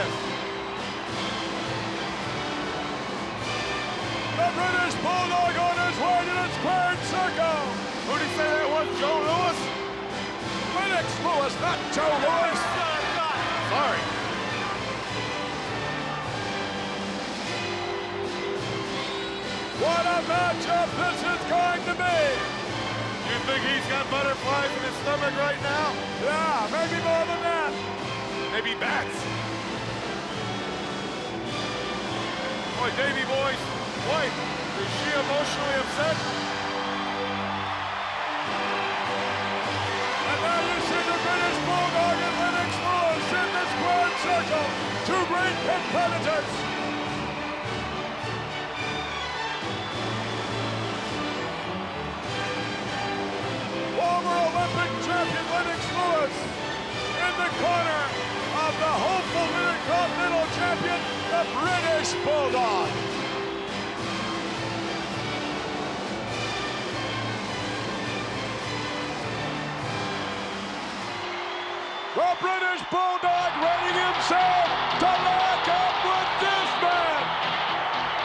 this. The British Bulldog on his way to the squared circle. Who did he say that was? Joe Louis? Lennox Lewis, not Joe Louis. Sorry. What a matchup this is going to be. You think he's got butterflies in his stomach right now? Yeah, maybe more than that. Maybe bats. Boy, Davey Boy's wife, is she emotionally upset? And now you see the British Bulldog and Lennox Lewis in the squared circle. Two great competitors. Former Olympic champion Lennox Lewis in the corner of the hopeful Intercontinental champion, the British Bulldog. The British Bulldog readying himself to lock up with this man.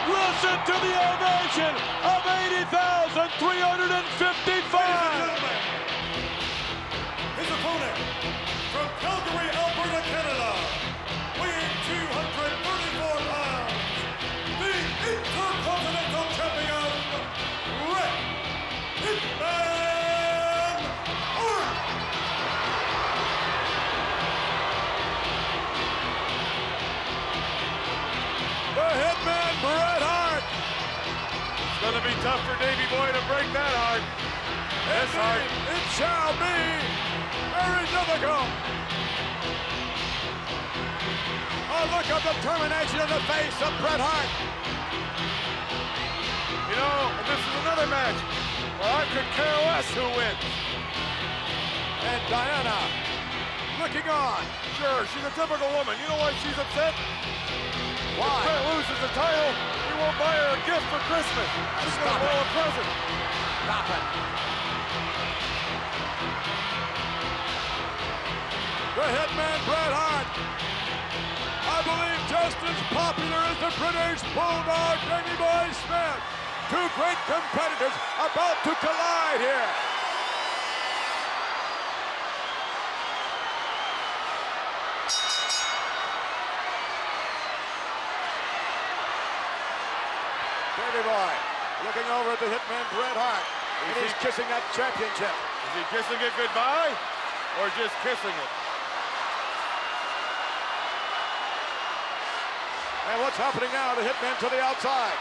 Listen to the ovation of 80,355. His opponent from Calgary, Alberta, Canada, weighing 234 pounds, the Intercontinental Champion, Bret Hitman Hart. The Hitman Bret Hart. It's gonna be tough for Davey Boy to break that hard. Yes, Hart. It shall be very difficult. A look of determination in the face of Bret Hart. You know, and this is another match where I could care less who wins. And Diana looking on. Sure, she's a typical woman. You know why she's upset? Why? If Bret loses the title, he won't buy her a gift for Christmas. He's Stop gonna it. blow a present. Stop it. The Hitman Bret Hart. I believe just as popular as the British Bulldog Davey Boy Smith. Two great competitors about to collide here. Davey Boy looking over at the Hitman Bret Hart. And he's kissing that championship. Is he kissing it goodbye or just kissing it? And what's happening now? The Hitman to the outside.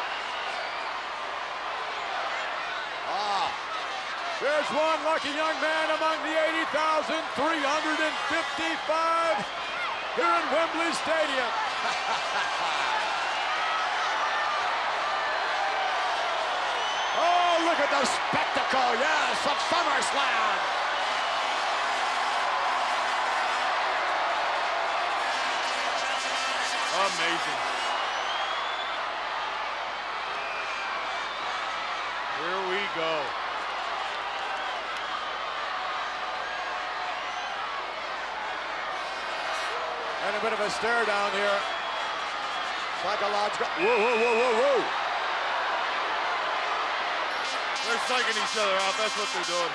There's one lucky young man among the 80,355 here in Wembley Stadium. Oh, look at the spectacle, yes, of SummerSlam. Amazing. Here we go. And a bit of a stare down here. Psychological. Whoa, whoa, whoa, whoa, whoa. They're psyching each other out. That's what they're doing.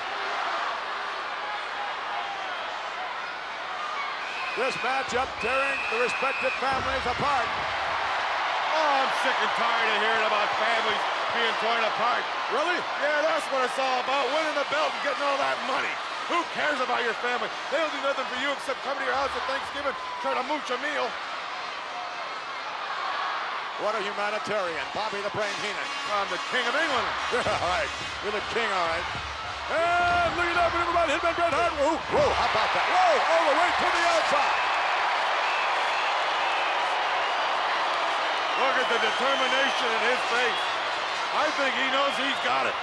This matchup tearing the respective families apart. Oh, I'm sick and tired of hearing about families being torn apart. Really? Yeah, that's what it's all about. Winning the belt and getting all that money. Who cares about your family? They don't do nothing for you except come to your house at Thanksgiving, try to mooch a meal. What a humanitarian. Bobby the Brain Heenan. I'm the king of England. All right. You're the king, all right. And look at that maneuver by Hitman Bret Hart. Whoa, whoa, how about that? Whoa, all the way to the outside. Look at the determination in his face. I think he knows he's got it.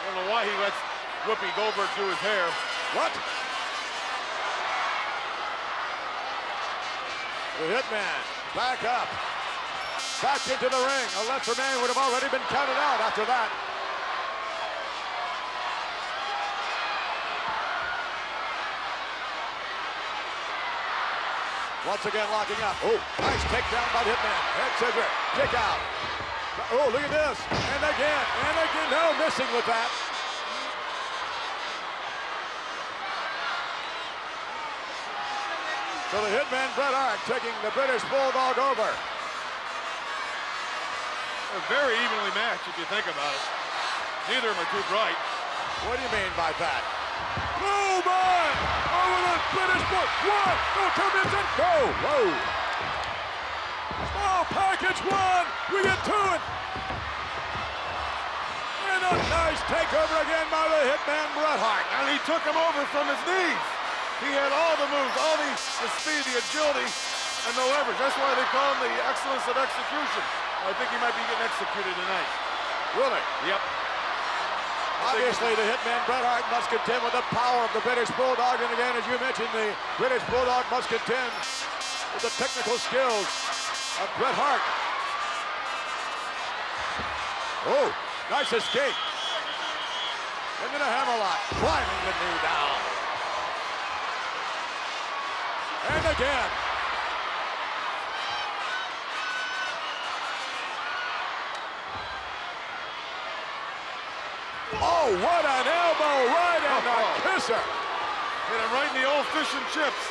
I don't know why he lets Whoopi Goldberg do his hair. What? The Hitman back up. Back into the ring. A lesser man would have already been counted out after that. Once again locking up. Oh, nice takedown by the Hitman. Head scissor, kick out. Oh, look at this. And again, no missing with that. So the Hitman Bret Hart taking the British Bulldog over. They're very evenly matched if you think about it. Neither of them are too bright. What do you mean by that? Oh my! Over the British Bulldog. One, no, 2 minutes in. Go, whoa. Oh, package one. We get to it. And a nice takeover again by the Hitman Bret Hart. And he took him over from his knees. He had all the moves, all the speed, the agility, and the leverage. That's why they call him the excellence of execution. I think he might be getting executed tonight. Really? Yep. Obviously, the Hitman Bret Hart must contend with the power of the British Bulldog. And again, as you mentioned, the British Bulldog must contend with the technical skills of Bret Hart. Oh, nice escape. And then a hammerlock, climbing the knee down. And again. Oh, what an elbow right and a kisser. Hit him right in the old fish and chips.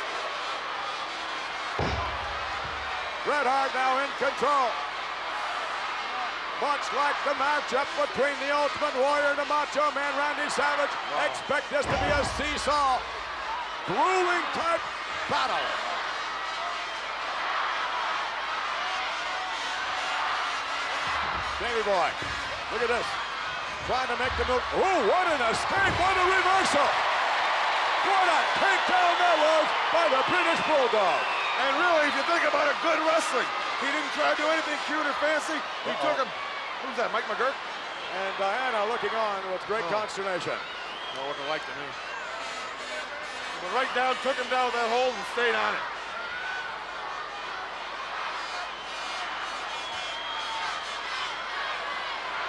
Bret Hart now in control. Much like the matchup between the Ultimate Warrior and the Macho Man Randy Savage, expect this to be a seesaw, grueling type battle. Davey Boy, look at this. Trying to make the move. Oh, what an escape, what a reversal. What a takedown that was by the British Bulldog. And really, if you think about it, good wrestling. He didn't try to do anything cute or fancy. He took him. Who's that, Mike McGurk? And Diana looking on with great consternation. No looking like to me. Went right down, took him down with that hold and stayed on it.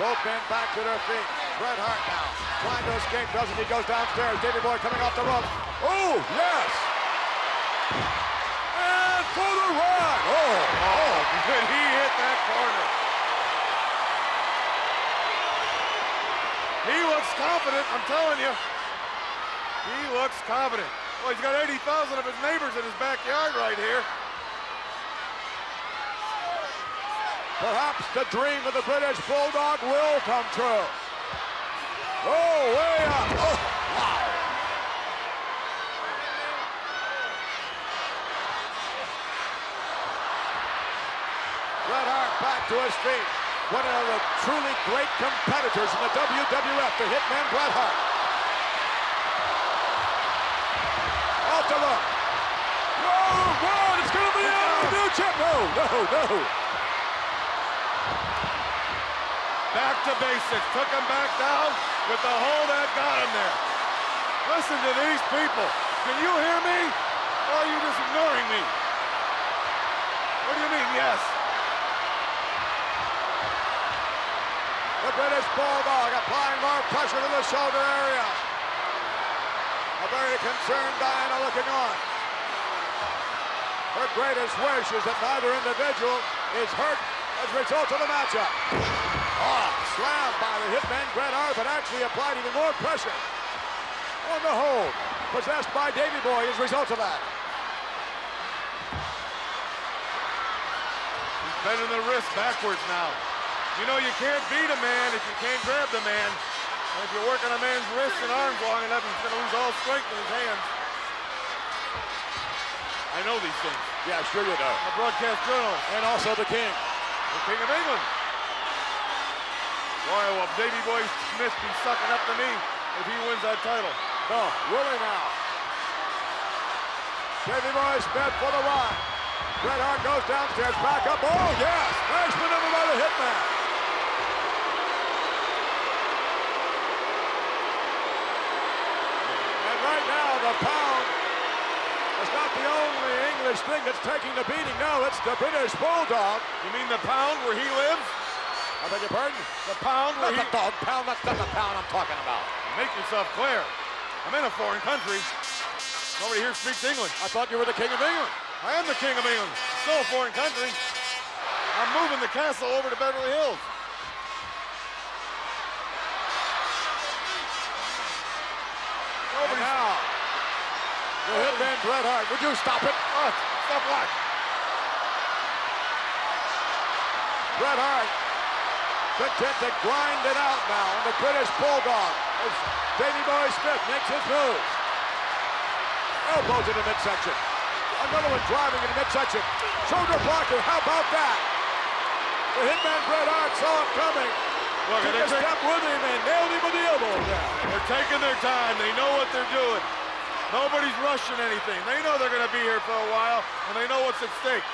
Both men back to their feet. Bret Hart now trying to escape. Doesn't he? Goes downstairs. Davey Boy coming off the rope. Oh, yes. And for the run. Oh, did he hit that corner? He looks confident, I'm telling you. He looks confident. Well, he's got 80,000 of his neighbors in his backyard right here. Perhaps the dream of the British Bulldog will come true. Oh, way up. Oh, wow. Bret Hart back to his feet. One of the truly great competitors in the WWF, the Hitman Bret Hart. Off the rope. Whoa, it's going to be a new champ. No. Back to basics, took him back down with the hold that got him there. Listen to these people. Can you hear me? Or are you just ignoring me? What do you mean, yes? The British Bulldog applying more pressure to the shoulder area. A very concerned Diana looking on. Her greatest wish is that neither individual is hurt as a result of the matchup. Oh, slammed by the Hitman Bret Hart, but actually applied even more pressure on the hold possessed by Davey Boy as a result of that. He's bending the wrist backwards now. You know you can't beat a man if you can't grab the man. And if you're working a man's wrists and arms long enough, he's going to lose all strength in his hands. I know these things. Yeah, sure you know. I'm a broadcast journalist. And also the King. The King of England. Boy, will Davey Boy Smith be sucking up to me if he wins that title. No, Willie now. Davey Boy Smith for the run. Bret Hart goes downstairs, back up. Oh, yes! Nice maneuver by the Hitman. And right now, the pound is not the only English thing that's taking the beating. No, it's the British Bulldog. You mean the pound where he lives? I beg your pardon? The pound where Not the dog pound, that's not the pound I'm talking about. Make yourself clear. I'm in a foreign country. Nobody here speaks English. I thought you were the King of England. I am the king of England. It's still a foreign country. I'm moving the castle over to Beverly Hills. And now, the Hitman Bret Hart. Would you stop it? What? Stop what? Bret Hart content to grind it out now on the British Bulldog as Davey Boy Smith makes his move. Elbows in the midsection. Another one driving in the midsection. Shoulder blocker, how about that? The Hitman Bret Hart saw it coming. Look, Took a step with him and nailed him with the elbow down. they're taking their time. They know what they're doing. Nobody's rushing anything. They know they're going to be here for a while, and they know what's at stake.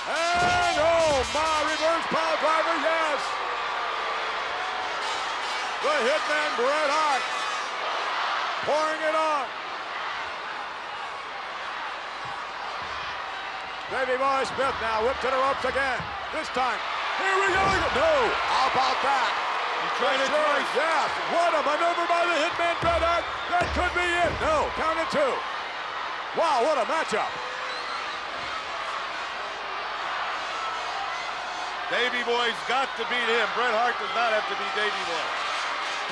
And oh my, reverse pile driver, yes. The Hitman Bret Hart pouring it on. Davey Boy Smith now whipped to the ropes again. This time, here we go. No, how about that? You tried it Sure, twice. yes. What a maneuver by the Hitman Bret Hart. That could be it. No, count it two. Wow, what a matchup. Davey Boy's got to beat him. Bret Hart does not have to beat Davey Boy.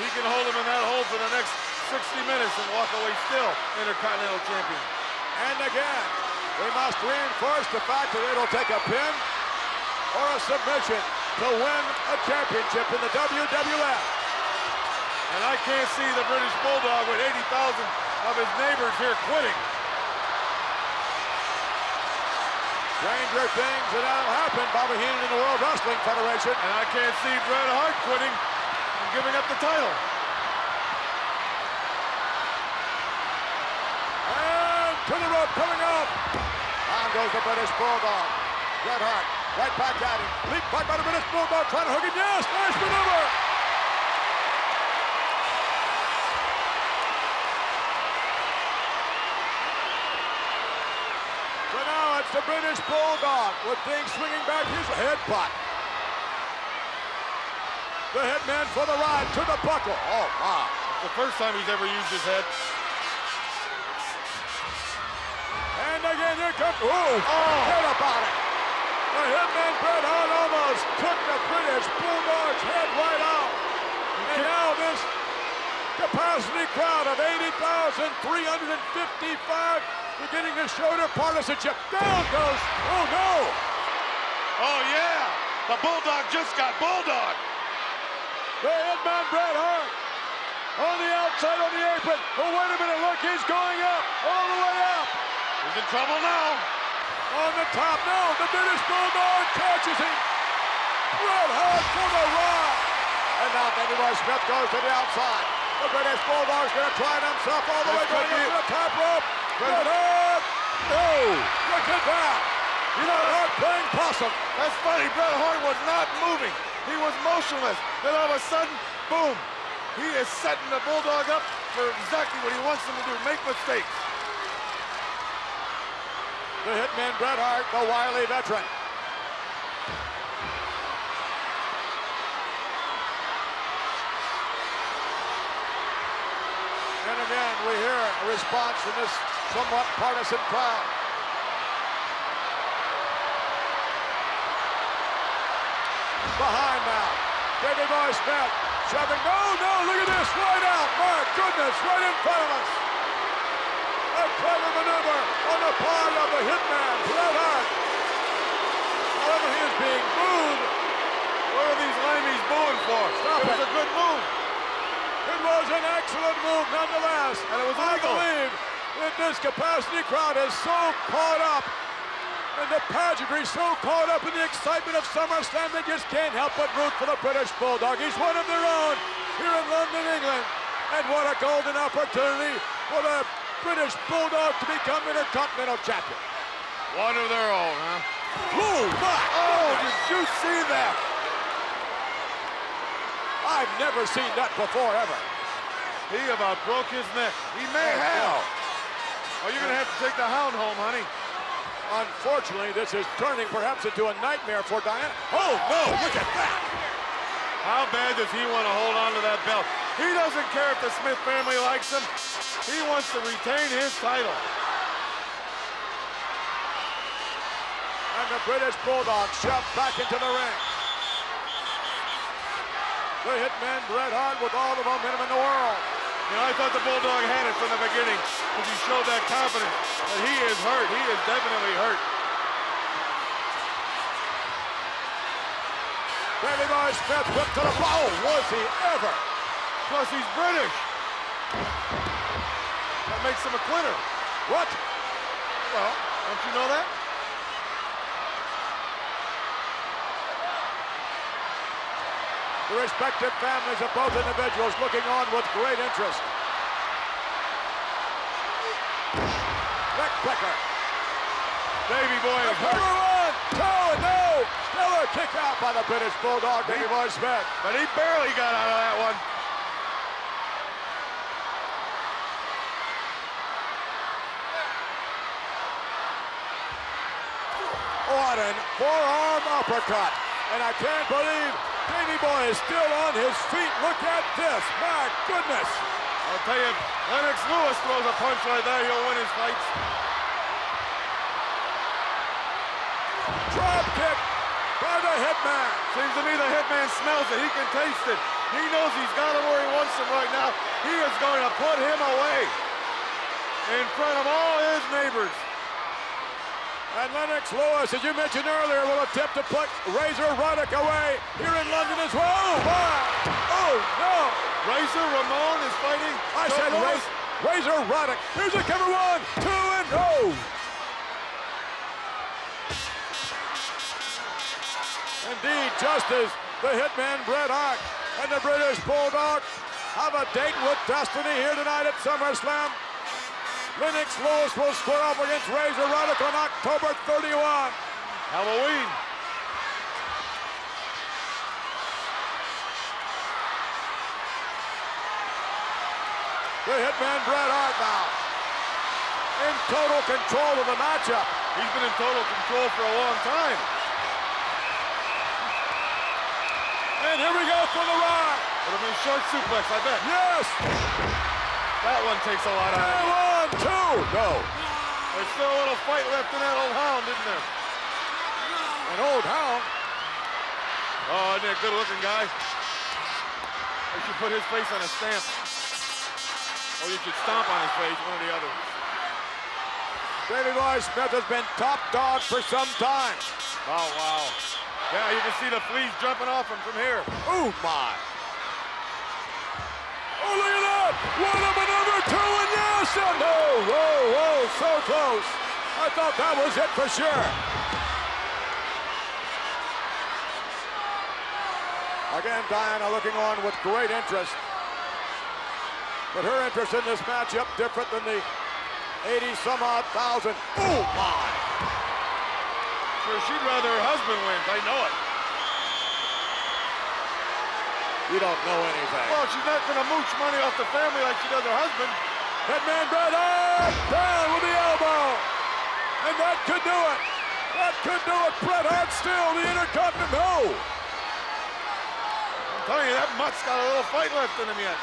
He can hold him in that hold for the next 60 minutes and walk away still Intercontinental Champion. And again, we must reinforce the fact that it'll take a pin or a submission to win a championship in the WWF. And I can't see the British Bulldog with 80,000 of his neighbors here quitting. Stranger things that have happened, Bobby Heenan in the World Wrestling Federation. And I can't see Bret Hart quitting and giving up the title. And to the rope, coming up. On goes the British Bulldog. Bret Hart, right back at him. Leap back by the British Bulldog, trying to hook him. Yes, nice maneuver. So now it's the British Bulldog with things swinging back. Here's a headbutt. The Hitman for the ride to the buckle. Oh, wow. It's the first time he's ever used his head. And again, here comes, forget about it. The Hitman Bret Hart almost took the British Bulldog's head right out. And now this capacity crowd of 80,355 beginning to show their partisanship. Down goes, oh no. Oh yeah, the Bulldog just got Bulldog. The Hitman Bret Hart on the outside on the apron. Oh, wait a minute, look, he's going up, all the way up. He's in trouble now. On the top, no, the British Bulldog catches him. Bret Hart for the ride. And now Davey Boy Smith goes to the outside. The British Bulldog's going to try it himself all the way going up to the top rope. Bret Hart, no, look at that. You know, Hart playing possum. That's funny, Bret Hart was not moving. He was motionless. Then all of a sudden, boom. He is setting the Bulldog up for exactly what he wants him to do, make mistakes. The Hitman Bret Hart, the wily veteran. And again, we hear a response from this somewhat partisan crowd. Behind now, Davey Boy Smith shoving, no, look at this, right out, my goodness, right in front of us. A clever maneuver on the part of the Hitman, Bret Hart. However, he is being booed. What are these lamies booing for? Stop It was it. a good move. It was an excellent move nonetheless. And it was I legal. believe that this capacity crowd is so caught up in the pageantry, so caught up in the excitement of SummerSlam, they just can't help but root for the British Bulldog. He's one of their own here in London, England. And what a golden opportunity for the British Bulldog to become Intercontinental Champion. One of their own, huh? Oh, my! Oh, did you see that? I've never seen that before, ever. He about broke his neck. He may have. Oh, you're going to have to take the Hound home, honey. Unfortunately, this is turning perhaps into a nightmare for Diana. Oh, no, look at that. How bad does he want to hold on to that belt? He doesn't care if the Smith family likes him. He wants to retain his title. And the British Bulldog shoved back into the ring. The Hitman Bret Hart with all the momentum in the world. You know, I thought the Bulldog had it from the beginning because he showed that confidence. But he is hurt. He is definitely hurt. Davey Boy Smith whipped to the bow. Was he ever? Plus, he's British. That makes him a quitter. What? Well, don't you know that? The respective families of both individuals looking on with great interest. Neck clicker. Davey Boy is hurt. One, two, no! Still a kick out by the British Bulldog, Davey Boy Smith. But he barely got out of that one. What an forearm uppercut. And I can't believe Davey Boy is still on his feet. Look at this. My goodness. I'll tell you, if Lennox Lewis throws a punch like that, he'll win his fights. Drop kick by the Hitman. Seems to me the Hitman smells it. He can taste it. He knows he's got him where he wants him right now. He is going to put him away in front of all his neighbors. And Lennox Lewis, as you mentioned earlier, will attempt to put Razor Ruddock away here in London as well. Oh, my. Oh, no. Razor Ramon is fighting. I Joe said Louis. Razor Ruddock. Here's a cover. 1, 2, and go. Indeed, just as the Hitman Bret Hart and the British Bulldog have a date with destiny here tonight at SummerSlam, Lennox Lewis will square off against Razor Ruddock on October 31. Halloween. The Hitman Bret Hart now in total control of the matchup. He's been in total control for a long time. And here we go for the ride. Would have been a short suplex, I bet. Yes. That one takes a lot out of it. 1, 2. No. There's still a little fight left in that old hound, isn't there? An old hound. Oh, isn't he a good-looking guy? They should put his face on a stamp. Or you should stomp on his face, one or the other. Davey Boy Smith has been top dog for some time. Oh, wow. Yeah, you can see the fleas jumping off him from here. Oh, my. Oh, look at that! One up and number 2, and yes! And no! Whoa, whoa, so close. I thought that was it for sure. Again, Diana looking on with great interest. But her interest in this matchup different than the 80-some-odd thousand. Oh, my! Sure, she'd rather her husband wins, I know it. You don't know anything. Well, she's not going to mooch money off the family like she does her husband. Hitman Bret Hart down with the elbow. And that could do it. That could do it. Bret Hart still the Intercontinental. No. I'm telling you, that mutt's got a little fight left in him yet.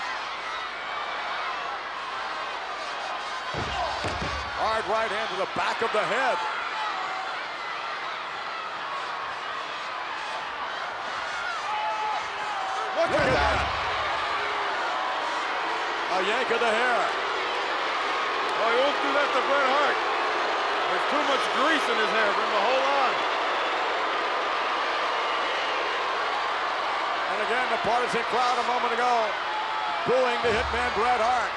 Hard right hand to the back of the head. Look at that. A yank of the hair. Oh, he won't do that to Bret Hart. There's too much grease in his hair for him to hold on. And again, the partisan crowd a moment ago booing the Hitman Bret Hart.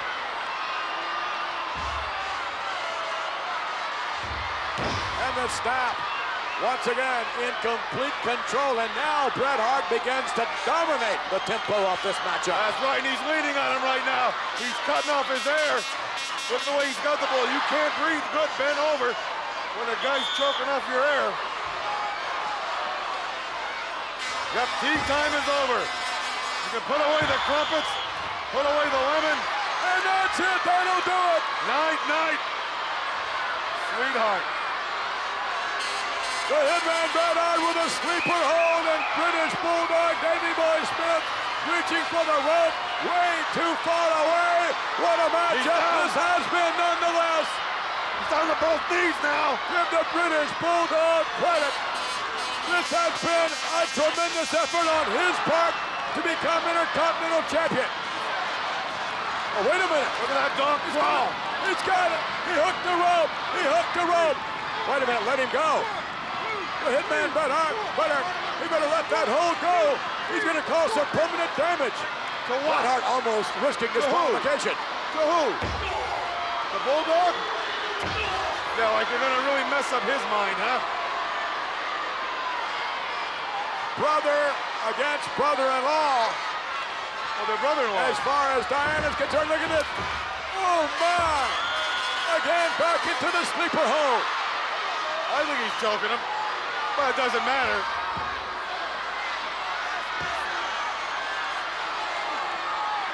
And the snap. Once again, in complete control, and now Bret Hart begins to dominate the tempo of this matchup. That's right, and he's leaning on him right now. He's cutting off his air. Look at the way he's got the ball. You can't breathe good bent over when a guy's choking off your air. Yep, tea time is over. You can put away the crumpets, put away the lemon. And that's it, that'll do it. Night, night. Sweetheart. The Hitman Bret Hart with a sleeper hold, and British Bulldog Davey Boy Smith reaching for the rope, way too far away. What a matchup this has been nonetheless. He's down to both knees now. Give the British Bulldog credit. This has been a tremendous effort on his part to become Intercontinental Champion. Oh, wait a minute. Look at that dog crawl. He's got it. He hooked the rope. He hooked the rope. Wait a minute. Let him go. The Hitman Bret Hart, he better let that hold go. He's going to cause some permanent damage. To what? Bret Hart almost risking disqualification. To who? The Bulldog? Yeah, like you're going to really mess up his mind, huh? Brother against brother-in-law. Well, their brother-in-law. As far as Diana's concerned, look at this. Oh, my. Again, back into the sleeper hold. I think he's choking him, but it doesn't matter.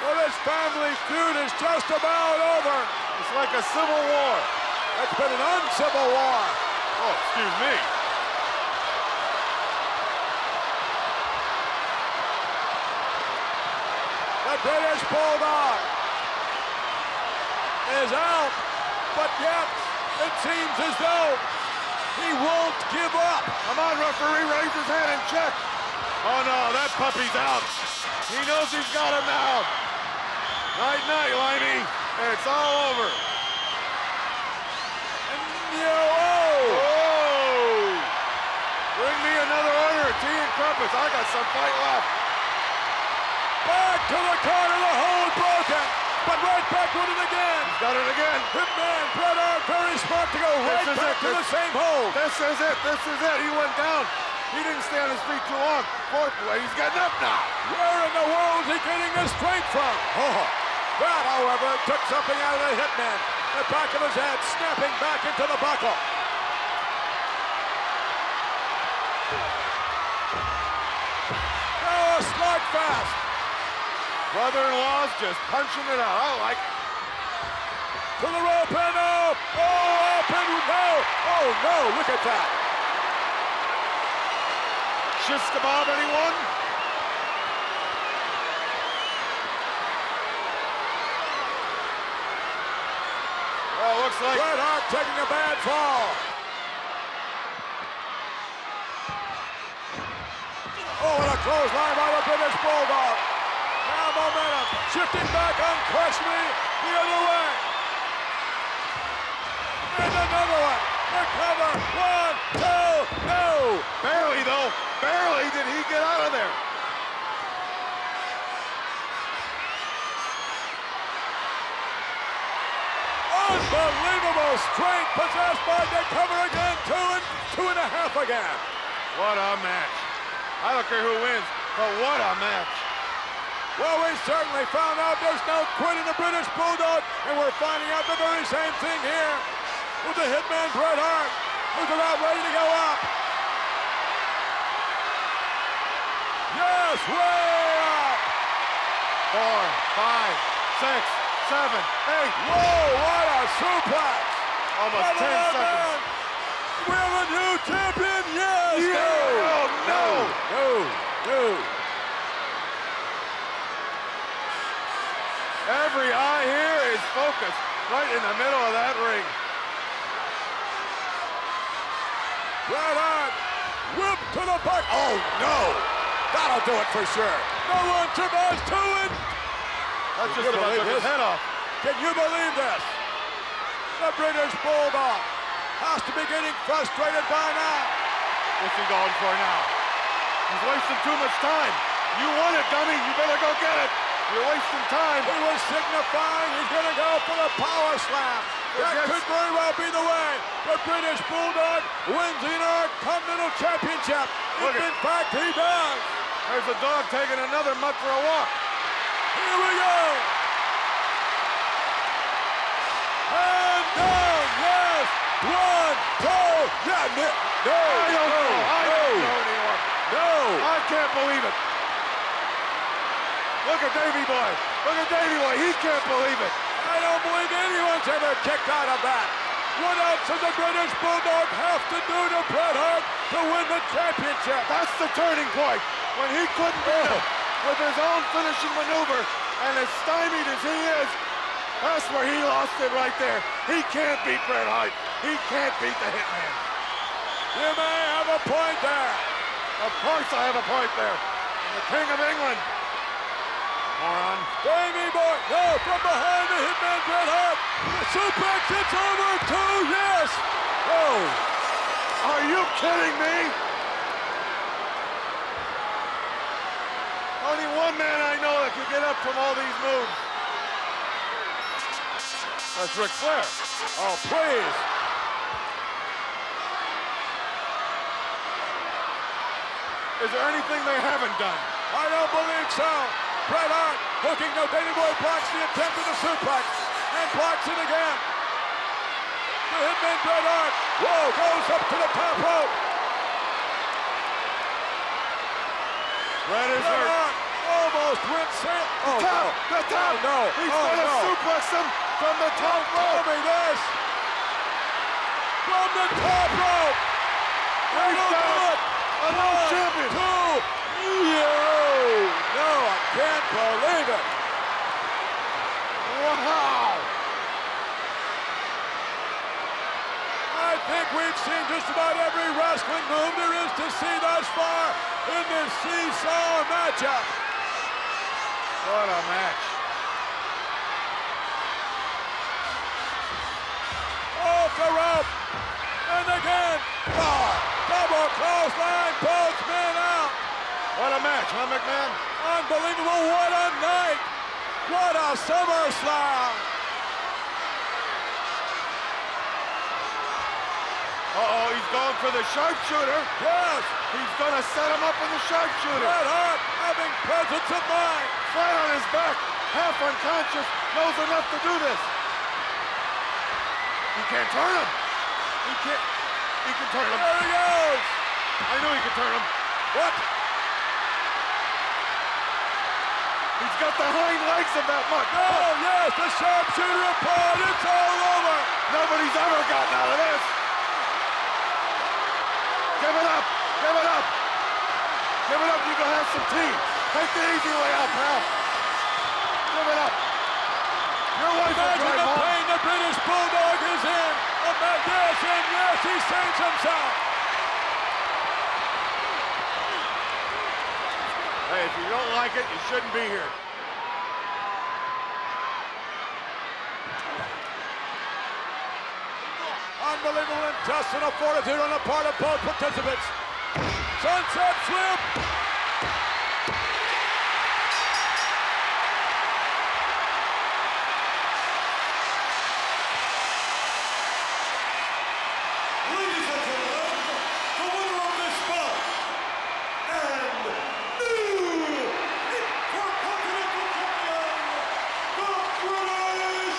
Well, this family feud is just about over. It's like a civil war. It's been an uncivil war. Oh, excuse me. The British Bulldog is out, but yet it seems as though he won't give up. Come on, referee, raise his hand and check. Oh no, that puppy's out. He knows he's got him now. Night, night, Limey. It's all over. Oh! Bring me another order of tea and crumpets. I got some fight left. Back to the corner, the hold broken, but right back with it again. He's got it again. Hitman Bret Hart very smart to go right back to the same hold. This is it. This is it. He went down. He didn't stay on his feet too long. Fourth way, he's getting up now. Where in the world is he getting this strength from? Oh, that, however, took something out of the Hitman. The back of his head snapping back into the buckle. Oh, a slugfest. Brother-in-law's just punching it out. I like it. To the rope and up. Oh, up and no. Oh, no, look at that. Shish kebab, anyone? Well, looks like Bret Hart taking a bad fall. Oh, and a clothesline by the British Bulldog. Now momentum, shifting back on Crush Me the other way. And another one. The cover. 1, 2, no. barely though. Barely did he get out of there. Unbelievable strength possessed by the cover again. 2 and 2.5 again. What a match. I don't care who wins, but what a match. Well, we certainly found out there's no quit in the British Bulldog, and we're finding out the very same thing here with the Hitman Bret Hart, who's about ready to go up. Yes, way up. 4, 5, 6, 7, 8. Whoa, what a suplex. Almost 10 seconds. We have a new champion, yes. Yeah. Oh, no. No. Every eye here is focused right in the middle of that ring. Bret Hart, whip to the back. Oh, no. That'll do it for sure. No one survives 2 and... That just about took his head off. Can you believe this? The British Bulldog has to be getting frustrated by now. What's he going for now? He's wasting too much time. You want it, dummy. You better go get it. You're wasting time. He was signifying he's going to go for the power slam. That could very well be the way the British Bulldog wins the Intercontinental Championship. If in fact he does. There's a dog taking another mutt for a walk. Here we go. And down, yes. 1, 2, yeah, no. I don't know. I don't know anymore. No. I can't believe it. Look at Davey Boy. Look at Davey Boy. He can't believe it. I don't believe anyone's ever kicked out of that. What else does the British Bulldog have to do to Bret Hart to win the championship? That's the turning point. When he couldn't beat him with his own finishing maneuver, and as stymied as he is, that's where he lost it right there. He can't beat Bret Hart. He can't beat the Hitman. You may have a point there. Of course I have a point there. I'm the King of England. Moron. Davey Boy, no, from behind the Hitman Bret Hart. The suplex, it's over, 2, yes. Oh. Are you kidding me? Only one man I know that can get up from all these moves. That's Ric Flair. Oh, please. Is there anything they haven't done? I don't believe so. Bret Hart hooking, no, Davey Boy blocks the attempt of the suplex and blocks it again. The Hitman Bret Hart, whoa, goes up to the top rope. Bret is Bret hurt. Hart almost went sail. Oh, Top, no. the top. Oh, no. He's Oh, gonna no. suplex him from the top Tell rope. me this. From the top rope. He's That'll got do it. a new 1, champion. 2, no, I can't believe it. Wow. I think we've seen just about every wrestling move there is to see thus far in this seesaw matchup. What a match. Off the rope. And again. Oh, double clothesline, both men out. What a match, huh, McMahon? Unbelievable, what a night. What a SummerSlam. Uh-oh, he's going for the sharpshooter. Yes. He's gonna set him up in the sharpshooter. Bret Hart having presence of mind. Flat on his back, half unconscious, knows enough to do this. He can't turn him. He can turn him. There he goes. I knew he could turn him. What? He's got the hind legs of that mutt. Oh, yes, the sharpshooter apart. It's all over. Nobody's ever gotten out of this. Give it up. Give it up. Give it up. You go have some tea. Take the easy way out, pal. Give it up. Your wife will Imagine drive the home. pain the British Bulldog is in. Yes, and yes, he saves himself. Hey, if you don't like it, you shouldn't be here. Unbelievable intestinal fortitude on the part of both participants. Sunset flip. Ladies and gentlemen, the winner of this bout and new Intercontinental Champion, the British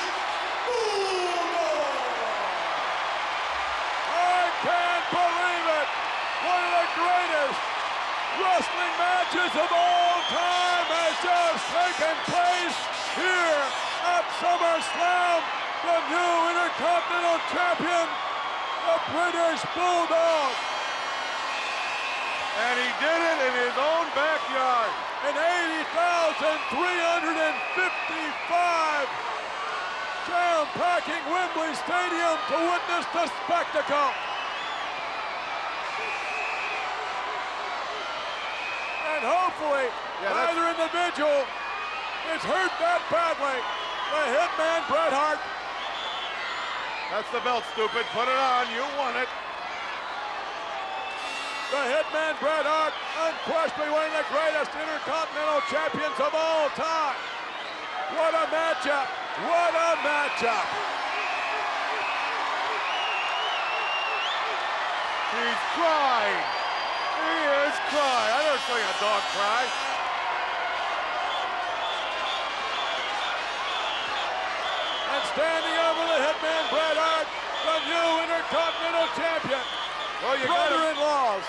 Bulldog. I can't believe it. One of the greatest wrestling matches of all time has just taken place here at SummerSlam. The new Intercontinental Champion, the British Bulldog. And he did it in his own backyard. An 80,355 jam-packing Wembley Stadium to witness the spectacle. And hopefully, neither individual is hurt that badly. The Hitman Bret Hart. That's the belt, stupid. Put it on. You won it. The Hitman Bret Hart, unquestionably one of the greatest Intercontinental Champions of all time. What a matchup. What a matchup. He's crying. He is crying. I never saw a dog cry. And standing over the Hitman Bret Hart, the new Intercontinental Champion. Well, you got him. Brother-in-laws.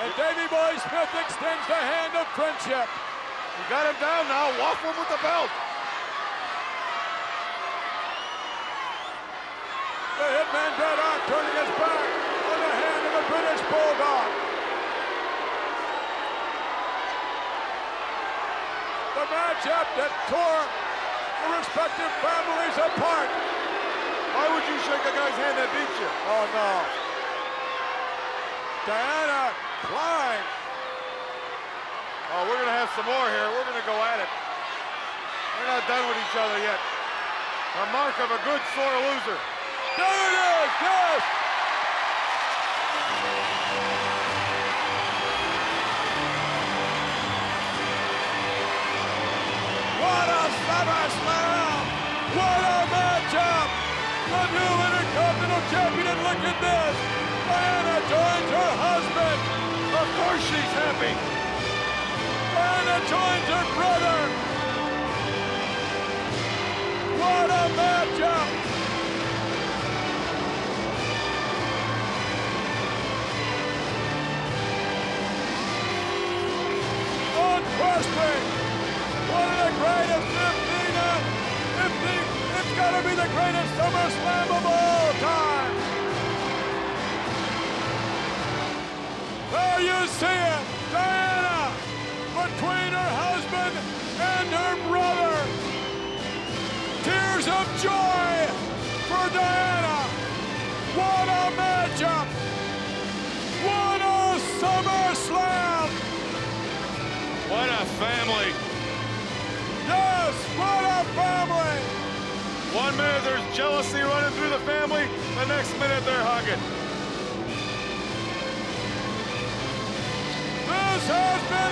And Davey Boy Smith extends the hand of friendship. You got him down now. Waffle him with the belt. The Hitman Bret Hart turning his back on the hand of the British Bulldog. The matchup that tore the respective families apart. Why would you shake a guy's hand that beat you? Oh no. Diana Klein. Oh, we're gonna have some more here. We're gonna go at it. We're not done with each other yet. The mark of a good sore loser. There it is, yes! What a SummerSlam! What a matchup! The new Intercontinental Champion, look at this! Diana joins her husband! Of course she's happy. Diana joins her brother! What a matchup! Unquestioning! One of the greatest, it's gotta be the greatest SummerSlam of all time! There you see it! Diana! Between her husband and her brother! Tears of joy for Diana! What a matchup! What a SummerSlam! What a family. Yes, what a family! 1 minute there's jealousy running through the family, the next minute they're hugging. This has been